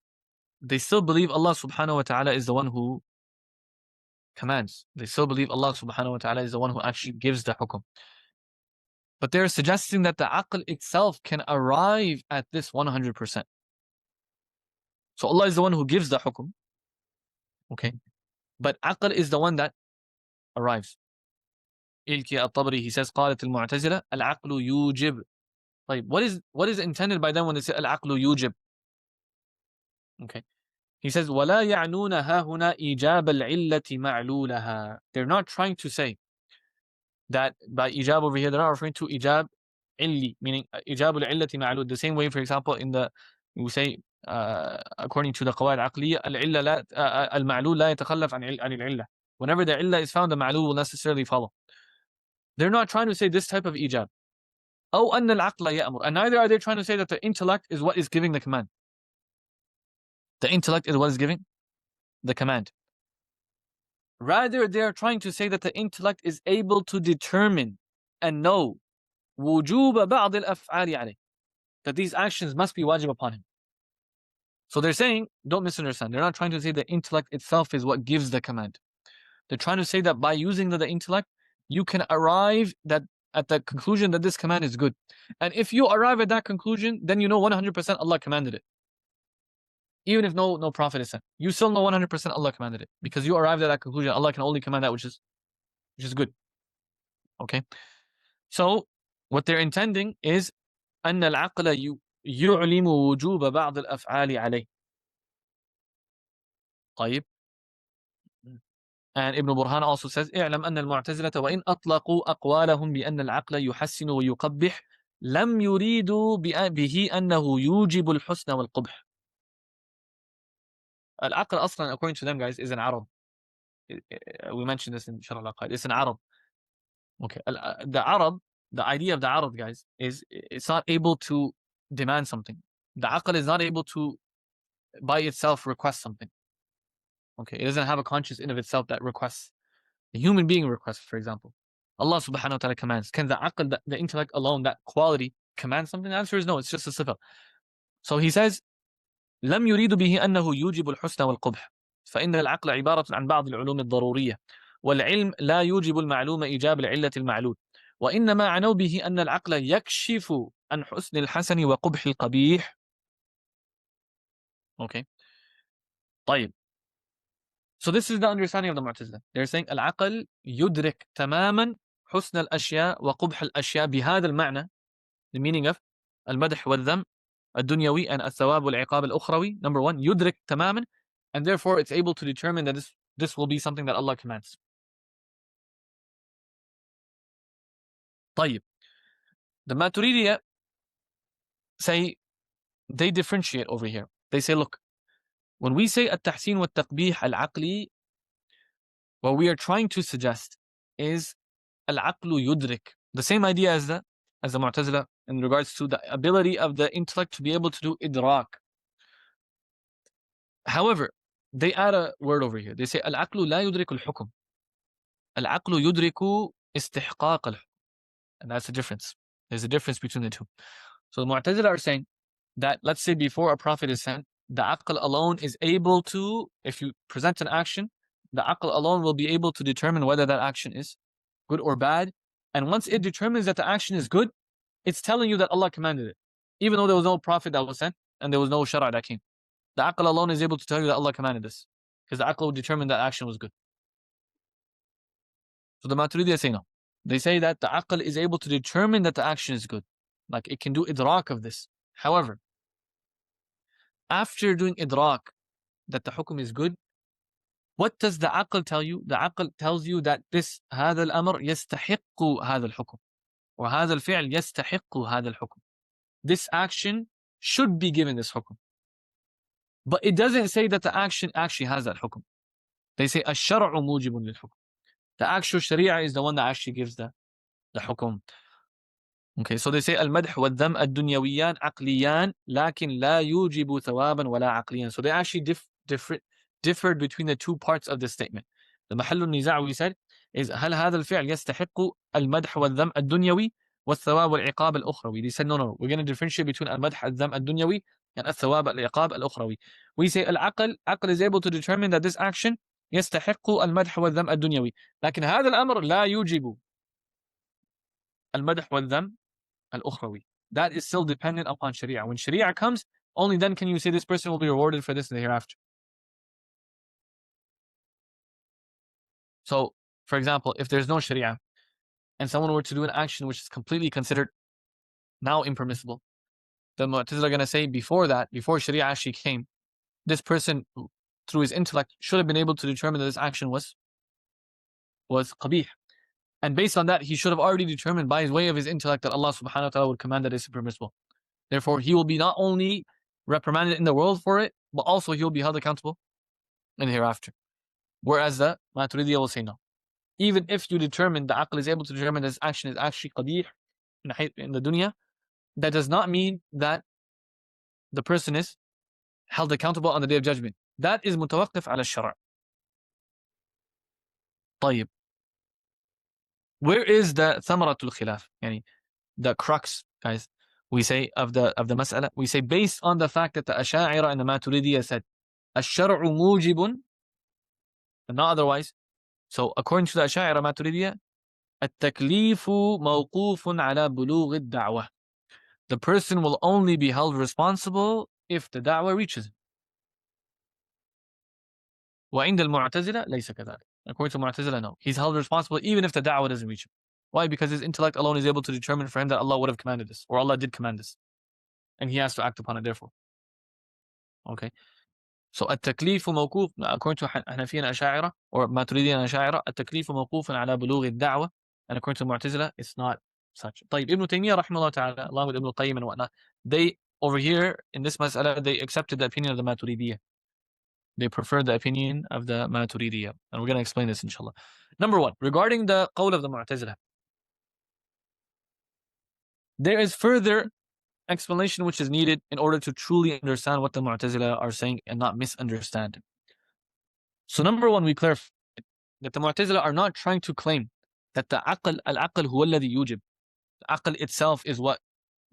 They still believe Allah subhanahu wa ta'ala is the one who commands. They still believe Allah subhanahu wa ta'ala is the one who actually gives the hukum. But they're suggesting that the aql itself can arrive at this 100%. So Allah is the one who gives the hukum. Okay. But aql is the one that arrives. Ilki al-Tabari, he says, قالت المعتزلة العقل يوجب. Like, what is intended by them when they say al-aqlu yujib? Okay. He says, وَلَا يَعْنُونَ هَا هُنَا إِيجَابَ الْعِلَّةِ مَعْلُولَهَا. They're not trying to say that by ijab over here, they're not referring to ijab illi, meaning ijab al-illati ma'lul. The same way, for example, we say, according to the qawaid aqliya, al-ma'lul la yatakhallaf an al-illa. Whenever the illa is found, the ma'lul will necessarily follow. They're not trying to say this type of ijab. أو أن العقل يأمر. And neither are they trying to say that the intellect is what is giving the command. The intellect is what is giving the command. Rather, they are trying to say that the intellect is able to determine and know وجوب بعض الأفعال عليه, that these actions must be wajib upon him. So they're saying, don't misunderstand, they're not trying to say the intellect itself is what gives the command. They're trying to say that by using the intellect, you can arrive at the conclusion that this command is good. And if you arrive at that conclusion, then you know 100% Allah commanded it. Even if no prophet is sent, you still know 100% Allah commanded it, because you arrived at that conclusion. Allah can only command that which is good. Okay. So what they're intending is أن العقل يعلم وجوب بعض الأفعال عليه. طيب. And Ibn Burhan also says, اعلم أن المعتزلة وإن أطلقوا أقوالهم بأن العقل يحسن ويقبح لم يريدوا به أنه يوجب الحسن والقبح. Al-aql aslan, according to them, guys, is an Arab. We mentioned this in Shari'ah al-Aqaid. It's an Arab. Okay. The idea of the Arab, guys, is it's not able to demand something. The aql is not able to, by itself, request something. Okay. It doesn't have a conscious in of itself that requests. A human being requests, for example. Allah subhanahu wa ta'ala commands. Can the aql, the intellect alone, that quality, command something? The answer is no. It's just a sifa. So he says, لم يريد به أنه يوجب الحسن والقبح فإن العقل عبارة عن بعض العلوم الضرورية والعلم لا يوجب المعلوم إيجاب العلة المعلول وإنما عنوا به أن العقل يكشف عن حسن الحسن وقبح القبيح. Okay. طيب. So this is the understanding of the Mu'tazilah. They're saying العقل يدرك تماما حسن الأشياء وقبح الأشياء بهذا المعنى, the meaning of المدح والذم الدنيوي and الثواب والعقاب الأخروي. Number one, يدرك تماما, and therefore it's able to determine that this will be something that Allah commands. طيب. The Māturīdīs say, they differentiate over here. They say, look, when we say التحسين والتقبيح العقلي, what we are trying to suggest is العقل يدرك. The same idea as the Mu'tazilah in regards to the ability of the intellect to be able to do idrak. However, they add a word over here. They say al-aqlu la yudriku al-hukm. Al-aqlu yudriku istihqaq al-hukm. And that's the difference. There's a difference between the two. So the Mu'tazilah are saying that, let's say before a prophet is sent, the aql alone is able to, if you present an action, the aql alone will be able to determine whether that action is good or bad. And once it determines that the action is good, it's telling you that Allah commanded it. Even though there was no prophet that was sent and there was no shara' that came. The aql alone is able to tell you that Allah commanded this. Because the aql will determine that action was good. So the Māturīdīs say no. They say that the aql is able to determine that the action is good. Like it can do idrak of this. However, after doing idrak that the hukum is good, what does the aql tell you? The aql tells you that this هذا الأمر يستحق هذا الحكم وهذا الفعل يستحق هذا الحكم. This action should be given this hukum. But it doesn't say that the action actually has that hukum. They say الشرع موجب للحكم. The actual Shari'ah is the one that actually gives the hukum. Okay, so they say المدح والذم الدنيويان عقليان لكن لا يوجب ثوابا ولا عقليا. So they actually differed between the two parts of this statement. The محل النزاع we said is هل هذا الفعل يستحق المدح والذم الدنيوي والثواب والعقاب الأخروي. They said no, we're going to differentiate between المدح الذم الدنيوي and الثواب العقاب الأخروي. We say العقل is able to determine that this action يستحق المدح والذم الدنيوي لكن هذا الأمر لا يوجب المدح والذم الأخروي. That is still dependent upon Shari'ah. When Shari'ah comes, only then can you say this person will be rewarded for this in the hereafter. So, for example, if there's no Shari'ah and someone were to do an action which is completely considered now impermissible, the Mu'tazilah are going to say before Shari'ah actually came, this person through his intellect should have been able to determine that this action was qabīḥ. And based on that, he should have already determined by his way of his intellect that Allah subhanahu wa ta'ala would command that it's impermissible. Therefore, he will be not only reprimanded in the world for it, but also he will be held accountable in the hereafter. Whereas the Māturīdīs will say no. Even if you determine, the aql is able to determine this action is actually qabīḥ in the dunya, that does not mean that the person is held accountable on the Day of Judgment. That is mutawaqqif ala shara'. طيب. Where is the thamaratul khilaf? Yani the crux, guys, we say of the mas'ala, we say based on the fact that the Ashʿarī and the Māturīdīs said الشرع موجب and not otherwise. So according to the Ashʿarī and Māturīdīs, التكليف موقوف على بلوغ الدعوة. The person will only be held responsible if the da'wah reaches him. وعند المعتزلة ليس كذلك. According to Mu'tazilah, no. He's held responsible even if the da'wah doesn't reach him. Why? Because his intellect alone is able to determine for him that Allah would have commanded this, or Allah did command this. And he has to act upon it, therefore. Okay. So, التكليف موقوف, according to Hanafiya and Ashā'ira, or Māturīdī and Ashā'ira, التكليف موقوف على بلوغ الدعوة. And according to Mu'tazilah, it's not such. طيب, Ibn Taymiyyah, rahimahullah ta'ala, along with Ibn al-Qayyim and whatnot, they, over here, in this mas'ala, they accepted the opinion of the Māturīdiyya. They prefer the opinion of the Māturīdiyya. And we're going to explain this, inshallah. Number one, regarding the qawl of the Mu'tazilah, there is further explanation which is needed in order to truly understand what the Mu'tazilah are saying and not misunderstand. So number one, we clarify that the Mu'tazilah are not trying to claim that the al-aql huwa alladhi yujib. The aql itself is what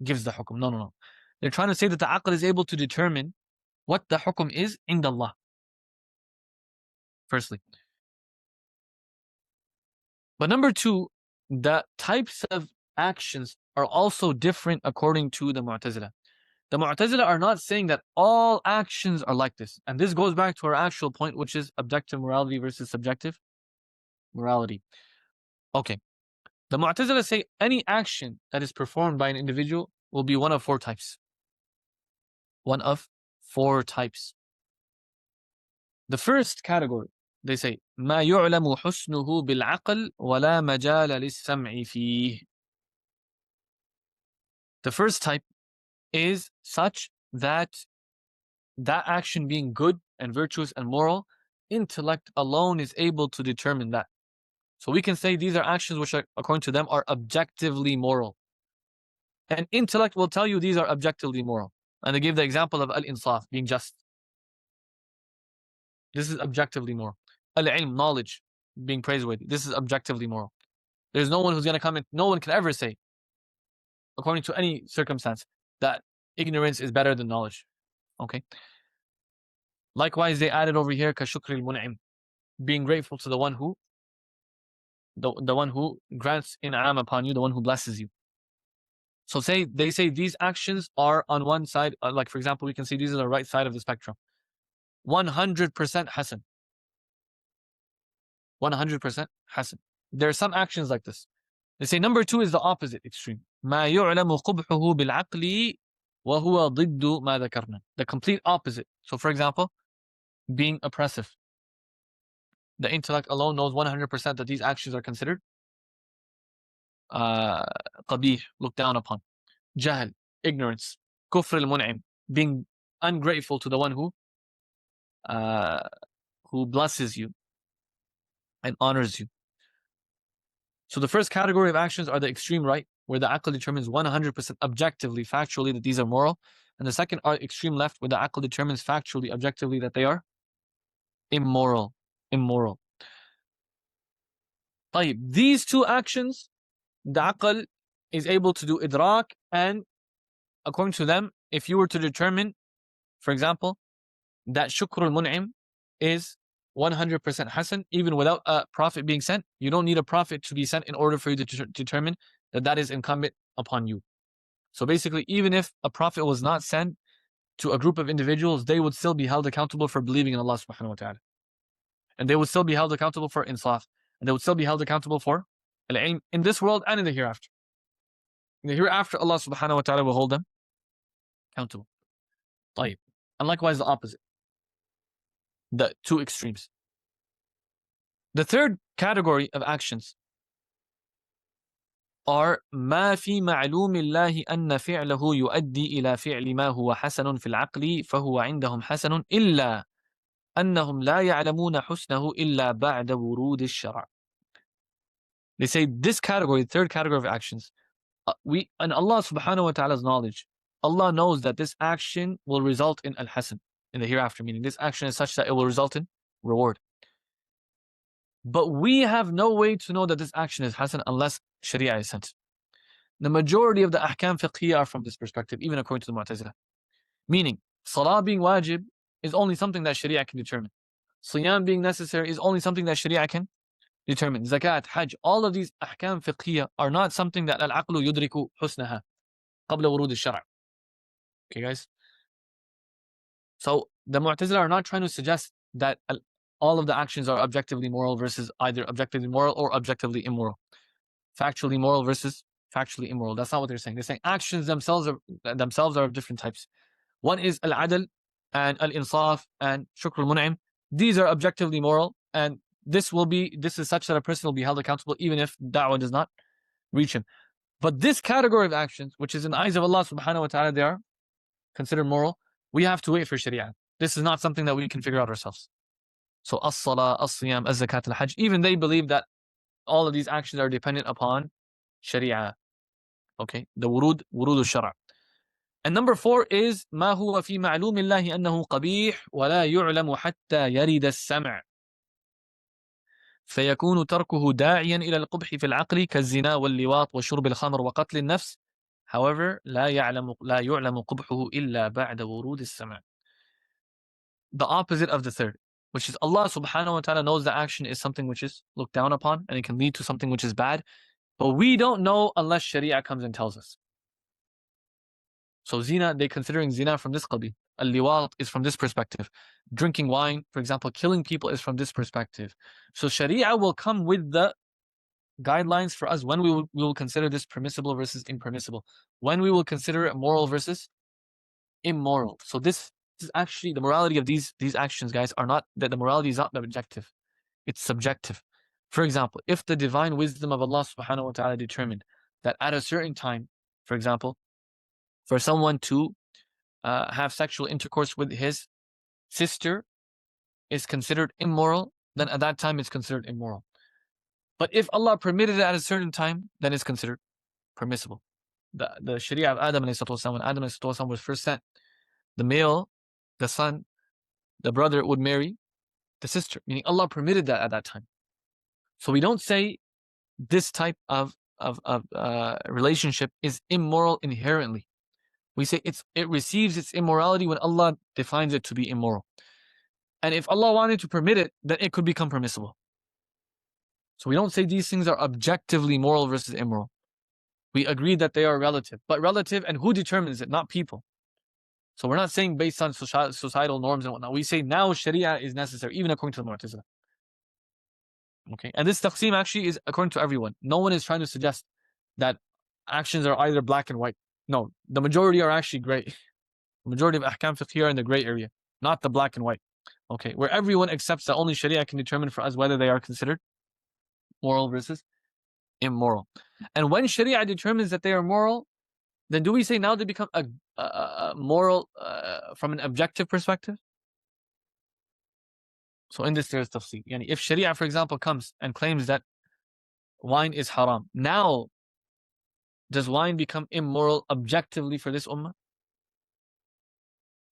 gives the hukum. No. They're trying to say that the aql is able to determine what the hukum is in Allah. Firstly. But number two, the types of actions are also different according to the Mu'tazilah. The Mu'tazilah are not saying that all actions are like this. And this goes back to our actual point, which is objective morality versus subjective morality. Okay. The Mu'tazilah say any action that is performed by an individual will be one of four types. One of four types. The first category, they say, ما يعلم حسنه بالعقل ولا مجال للسمع فيه. The first type is such that action being good and virtuous and moral, intellect alone is able to determine that. So we can say these are actions which are, according to them, are objectively moral. And intellect will tell you these are objectively moral. And they give the example of al-insaf, being just. This is objectively moral. Al-ilm, knowledge, being praiseworthy. This is objectively moral. There's no one who's going to come in, no one can ever say, according to any circumstance, that ignorance is better than knowledge. Okay. Likewise, they added over here, كَشُكْرِ الْمُنْعِمِ, being grateful to the one who, the one who grants in'am upon you, the one who blesses you. So they say these actions are on one side, like for example, we can see these are the right side of the spectrum. 100% hasan. 100% hasan. There are some actions like this. They say number 2 is the opposite extreme. مَا يُعْلَمُ قُبْحُهُ بِالْعَقْلِ وَهُوَ ضِدُّ مَا ذَكَرْنَا. The complete opposite. So for example, being oppressive. The intellect alone knows 100% that these actions are considered قبيح, looked down upon. Jahl, ignorance. Kufr al-mun'im, being ungrateful to the one who blesses you and honors you. So the first category of actions are the extreme right, where the aql determines 100% objectively, factually, that these are moral. And the second are extreme left, where the aql determines factually, objectively, that they are immoral. Immoral. طيب, these two actions, the aql is able to do idrak, and according to them, if you were to determine, for example, that shukr al-mun'im is 100% hasan, even without a prophet being sent, you don't need a prophet to be sent in order for you to determine that that is incumbent upon you. So basically, even if a prophet was not sent to a group of individuals, they would still be held accountable for believing in Allah subhanahu wa ta'ala. And they would still be held accountable for insaf. And they would still be held accountable for al-ilm in this world and in the hereafter. In the hereafter, Allah subhanahu wa ta'ala will hold them accountable. طيب. And likewise the opposite. The two extremes. The third category of actions are ما في معلوم الله أن فعله يؤدي إلى فعل ما هو حسن في العقل فهو عندهم حسن إلا أنهم لا يعلمون حسنه إلا بعد ورود الشرع. They say this category, the third category of actions, in Allah subhanahu wa ta'ala's knowledge, Allah knows that this action will result in al-hasan, in the hereafter, meaning this action is such that it will result in reward. But we have no way to know that this action is hasan unless Shari'ah is sent. The majority of the ahkam fiqhiyya are from this perspective, even according to the Mu'tazilah. Meaning, salah being wajib is only something that Shari'ah can determine. Siyam being necessary is only something that Shari'ah can determine. Zakat, hajj, all of these ahkam fiqhiyya are not something that al-aqlu yudriku husnaha qabla wurud al-shara'. Okay, guys? So the Mu'tazilah are not trying to suggest that all of the actions are objectively moral versus either objectively moral or objectively immoral. Factually moral versus factually immoral. That's not what they're saying. They're saying actions themselves are of different types. One is al-adl and al-insaf and shukr al-mun'im. These are objectively moral, and this is such that a person will be held accountable even if da'wah does not reach him. But this category of actions, which is in the eyes of Allah subhanahu wa ta'ala, they are considered moral. We have to wait for Shari'ah. This is not something that we can figure out ourselves. So as-salah, as-siyam, az-zakat, al-hajj, even they believe that all of these actions are dependent upon Shari'ah. Okay, the wurud al-shara'. And number 4 is ما هو في معلوم الله أنه قبيح ولا يعلم حتى يرد السمع فيكون تركه داعيا إلى القبح في العقل كالزنا واللواط وشرب الخمر وقتل النفس. However, لا يعلم قبحه إلا بعد ورود السمع. The opposite of the third, which is Allah subhanahu wa ta'ala knows the action is something which is looked down upon and it can lead to something which is bad, but we don't know unless Shari'ah comes and tells us. So zina, they're considering zina from this qabil. Al-liwat is from this perspective. Drinking wine, for example, killing people is from this perspective. So Shari'ah will come with the guidelines for us when we will consider this permissible versus impermissible. When we will consider it moral versus immoral. So this is actually the morality of these actions, guys, are not that the morality is not objective. It's subjective. For example, if the divine wisdom of Allah subhanahu wa ta'ala determined that at a certain time, for example, for someone to have sexual intercourse with his sister is considered immoral, then at that time it's considered immoral. But if Allah permitted it at a certain time, then it's considered permissible. The Shari'ah of Adam والسلام, when Adam والسلام was first sent, the male, the son, the brother would marry the sister, meaning Allah permitted that at that time. So we don't say this type of relationship is immoral inherently. We say it receives its immorality when Allah defines it to be immoral. And if Allah wanted to permit it, then it could become permissible. So we don't say these things are objectively moral versus immoral. We agree that they are relative. But relative, and who determines it? Not people. So we're not saying based on societal norms and whatnot. We say now Sharia is necessary, even according to the Mu'tazilah. Okay, and this taqsīm actually is according to everyone. No one is trying to suggest that actions are either black and white. No, the majority are actually gray. The majority of ahkam fiqh are in the gray area, not the black and white. Okay, where everyone accepts that only Sharia can determine for us whether they are considered moral versus immoral. And when Sharia determines that they are moral, then do we say now they become a moral from an objective perspective? So in this there is tafsir. Yani if Sharia, for example, comes and claims that wine is haram, now does wine become immoral objectively for this ummah?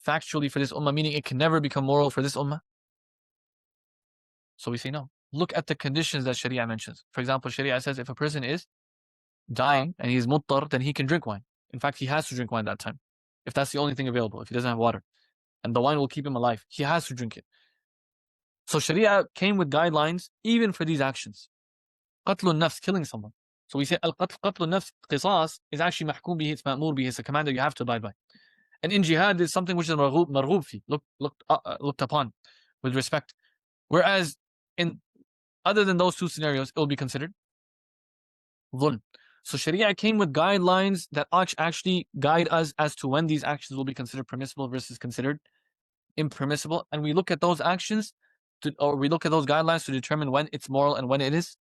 Factually for this ummah, meaning it can never become moral for this ummah? So we say no. Look at the conditions that Sharia mentions. For example, Sharia says if a person is dying and he is muttar, then he can drink wine. In fact, he has to drink wine that time, if that's the only thing available, if he doesn't have water. And the wine will keep him alive. He has to drink it. So Sharia came with guidelines even for these actions. Qatlun nafs, killing someone. So we say qatlun nafs qisas is actually mahkum bihi, it's ma'mur bihi, it's a command that you have to abide by. And in jihad is something which is marghub fi, looked upon with respect. Whereas in other than those two scenarios, it will be considered dhulm. So Sharia came with guidelines that actually guide us as to when these actions will be considered permissible versus considered impermissible. And we look at those actions or we look at those guidelines to determine when it's moral and when it is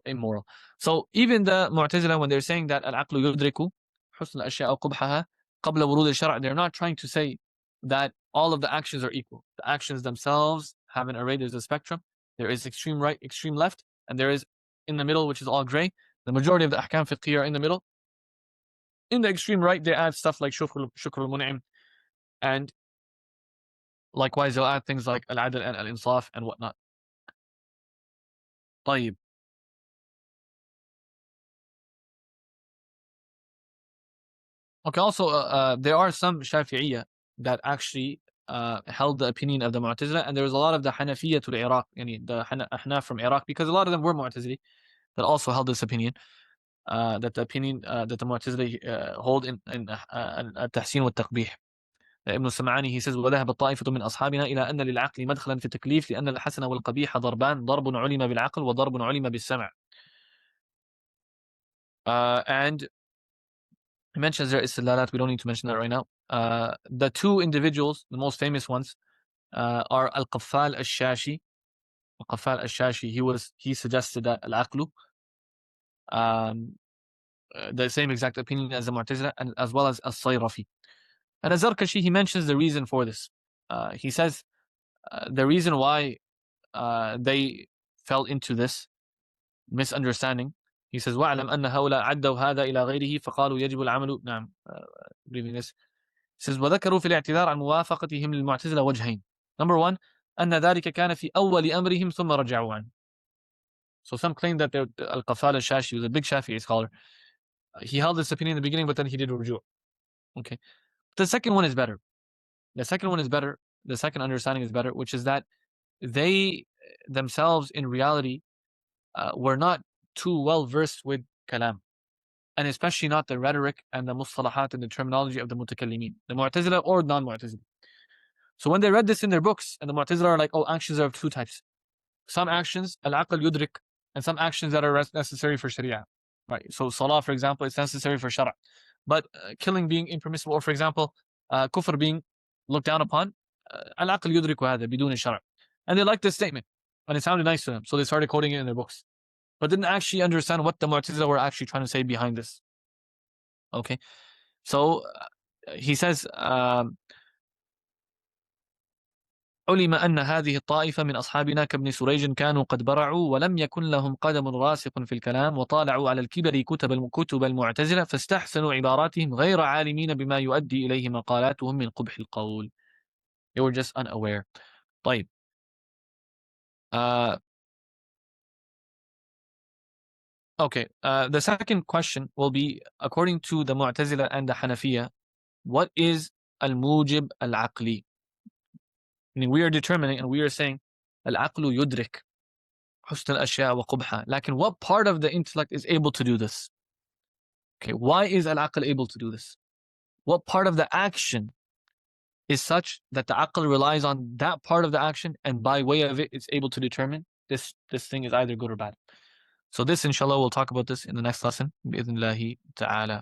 immoral. So even the Mu'tazilah, when they're saying that al-aqlu yudriku husn al-ashya'a qubhaha qabla wurud al-shar', they're not trying to say that all of the actions are equal. The actions themselves have an array. There's a spectrum. There is extreme right, extreme left, and there is in the middle, which is all gray. The majority of the ahkam fiqh are in the middle. In the extreme right, they add stuff like shukr al-mun'im, and likewise they'll add things like al-adl and al-insaf and whatnot. طيب. Okay, also there are some Shafi'iyya that actually held the opinion of the Mu'tazilah, and there was a lot of the Hanafiyya to the Iraq, the Ahnaf from Iraq, because a lot of them were Mu'tazili that also held this opinion, that the opinion that the Mu'tazili hold in Taḥsīn والتقبيح. ابن السمعاني, he says وذهب الطائفة من أصحابنا إلى أن للعقل مدخلا في التكليف لأن الحسن والقبيح ضربان ضرب علم بالعقل وضرب علم بالسمع. And he mentions there istilalat, we don't need to mention that right now. The two individuals, the most famous ones, are al-Qaffal al-Shashi. Al-Qaffal al-Shashi, he suggested that al-aqlu, the same exact opinion as the Mu'tazilah, and as well as al-Sayrafi. And az-Zarkashi, he mentions the reason for this. He says the reason why they fell into this misunderstanding. He says وَاعْلَمْ أَنَّ هَؤُلَاء عَدَّوْا هَذَا إِلَى غَيْرِهِ فَقَالُوا يَجِبُ الْعَمَلُ. نعم, reading this. He says وَذَكَرُوا في الاعتذار عن موافقتهم للمعتزلة وجهين. Number one, أن ذلك كان في أول أمرهم ثم رجعوا عنه. So some claim that al-Qaffal al-Shashi was a big Shafi'i scholar. He held this opinion in the beginning, but then he did ruju'. Okay. The second one is better. The second understanding is better, which is that they themselves in reality were not too well versed with kalam, and especially not the rhetoric and the mustalahat and the terminology of the mutakallimin, the Mu'tazilah or non-Mu'tazilah. So when they read this in their books, and the Mu'tazilah are like, oh, actions are of two types. Some actions, al-aql yudrik, and some actions that are necessary for Sharia. Right. So salah, for example, is necessary for Shara'. But killing being impermissible, or for example, kufr being looked down upon, al-aql yudrik hada bidun shara'. And they liked this statement, and it sounded nice to them, so they started quoting it in their books, but didn't actually understand what the Mu'tazilah were actually trying to say behind this. Okay, so he says علم أن هذه الطائفة من أصحابنا كابن سريج كانوا قد برعوا ولم يكن لهم قدم راسخ في الكلام وطالعوا على الكبر كتب المعتزلة فاستحسنوا عباراتهم غير عالمين بما يؤدي إليه مقالاتهم من قبح القول. They were just unaware. طيب. Okay. The second question will be, according to the Mu'tazilah and the Hanafiya, what is al-mujib al-aqli? Meaning we are determining and we are saying al-aqlu yudrik husn al-ashya wa qubha. Lakin what part of the intellect is able to do this? Okay, why is al-aql able to do this? What part of the action is such that the aql relies on that part of the action and by way of it it's able to determine this thing is either good or bad? So this, inshallah, we'll talk about this in the next lesson. بإذن الله تعالى.